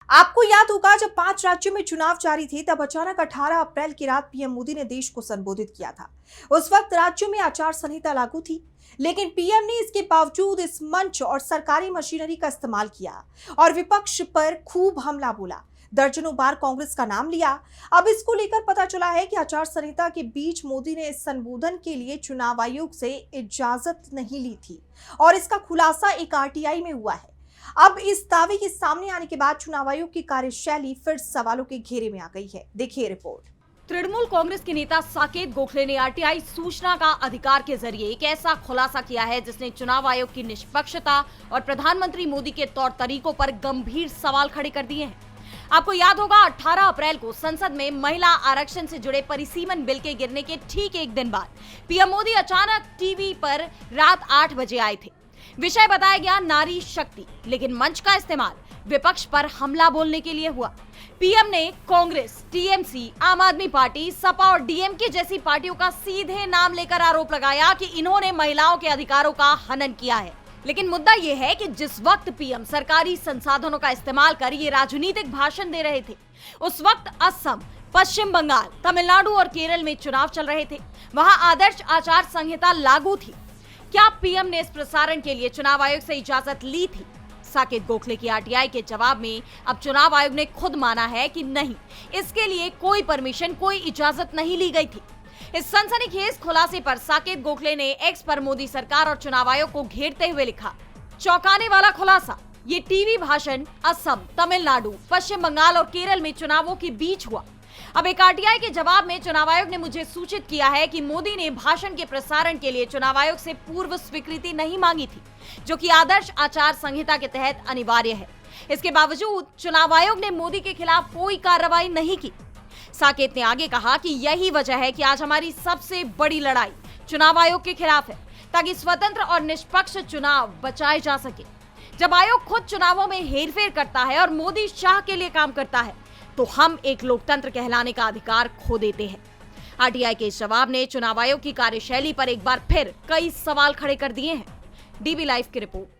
आपको याद होगा जब 5 राज्यों में चुनाव जारी थे तब अचानक 18 अप्रैल की रात पीएम मोदी ने देश को संबोधित किया था। उस वक्त राज्यों में आचार संहिता लागू थी, लेकिन पीएम ने इसके बावजूद इस मंच और सरकारी मशीनरी का इस्तेमाल किया और विपक्ष पर खूब हमला बोला। दर्जनों बार कांग्रेस का नाम लिया। अब इसको लेकर पता चला है कि आचार संहिता के बीच मोदी ने इस संबोधन के लिए चुनाव आयोग से इजाजत नहीं ली थी और इसका खुलासा एक आरटीआई में हुआ है। अब इस दावे के सामने आने के बाद चुनाव आयोग की कार्यशैली फिर सवालों के घेरे में आ गई है। देखिए रिपोर्ट। तृणमूल कांग्रेस के नेता साकेत गोखले ने आरटीआई सूचना का अधिकार के जरिए एक ऐसा खुलासा किया है जिसने चुनाव आयोग की निष्पक्षता और प्रधानमंत्री मोदी के तौर तरीकों पर गंभीर सवाल खड़े कर दिए हैं। आपको याद होगा 18 अप्रैल को संसद में महिला आरक्षण से जुड़े परिसीमन बिल के गिरने के ठीक एक दिन बाद पीएम मोदी अचानक टीवी पर रात 8 बजे आए थे। विषय बताया गया नारी शक्ति, लेकिन मंच का इस्तेमाल विपक्ष पर हमला बोलने के लिए हुआ। पीएम ने कांग्रेस, टीएमसी, आम आदमी पार्टी, सपा और डीएमके जैसी पार्टियों का सीधे नाम लेकर आरोप लगाया कि इन्होंने महिलाओं के अधिकारों का हनन किया है। लेकिन मुद्दा यह है कि जिस वक्त पीएम सरकारी संसाधनों का इस्तेमाल कर ये राजनीतिक भाषण दे रहे थे, उस वक्त असम, पश्चिम बंगाल, तमिलनाडु और केरल में चुनाव चल रहे थे। वहां आदर्श आचार संहिता लागू थी। क्या पीएम ने इस प्रसारण के लिए चुनाव आयोग से इजाजत ली थी? साकेत गोखले की आरटीआई के जवाब में अब चुनाव आयोग ने खुद माना है कि नहीं, इसके लिए कोई परमिशन, कोई इजाजत नहीं ली गई थी। इस सनसनीखेज खुलासे पर साकेत गोखले ने एक्स पर मोदी सरकार और चुनाव आयोग को घेरते हुए लिखा, चौंकाने वाला खुलासा, ये टीवी भाषण असम, तमिलनाडु, पश्चिम बंगाल और केरल में चुनावों के बीच हुआ। अब एक आरटीआई के जवाब में चुनाव आयोग ने मुझे सूचित किया है कि मोदी ने भाषण के प्रसारण के लिए चुनाव आयोग से पूर्व स्वीकृति नहीं मांगी थी, जो कि आदर्श आचार संहिता के तहत अनिवार्य है। इसके बावजूद चुनाव आयोग ने मोदी के खिलाफ कोई कार्रवाई नहीं की। साकेत ने आगे कहा कि यही वजह है कि आज हमारी सबसे बड़ी लड़ाई चुनाव आयोग के खिलाफ है, ताकि स्वतंत्र और निष्पक्ष चुनाव बचाए जा सके। जब आयोग खुद चुनावों में हेरफेर करता है और मोदी शाह के लिए काम करता है, तो हम एक लोकतंत्र कहलाने का अधिकार खो देते हैं। आरटीआई के इस जवाब ने चुनाव आयोग की कार्यशैली पर एक बार फिर कई सवाल खड़े कर दिए हैं। डीबी लाइव की रिपोर्ट।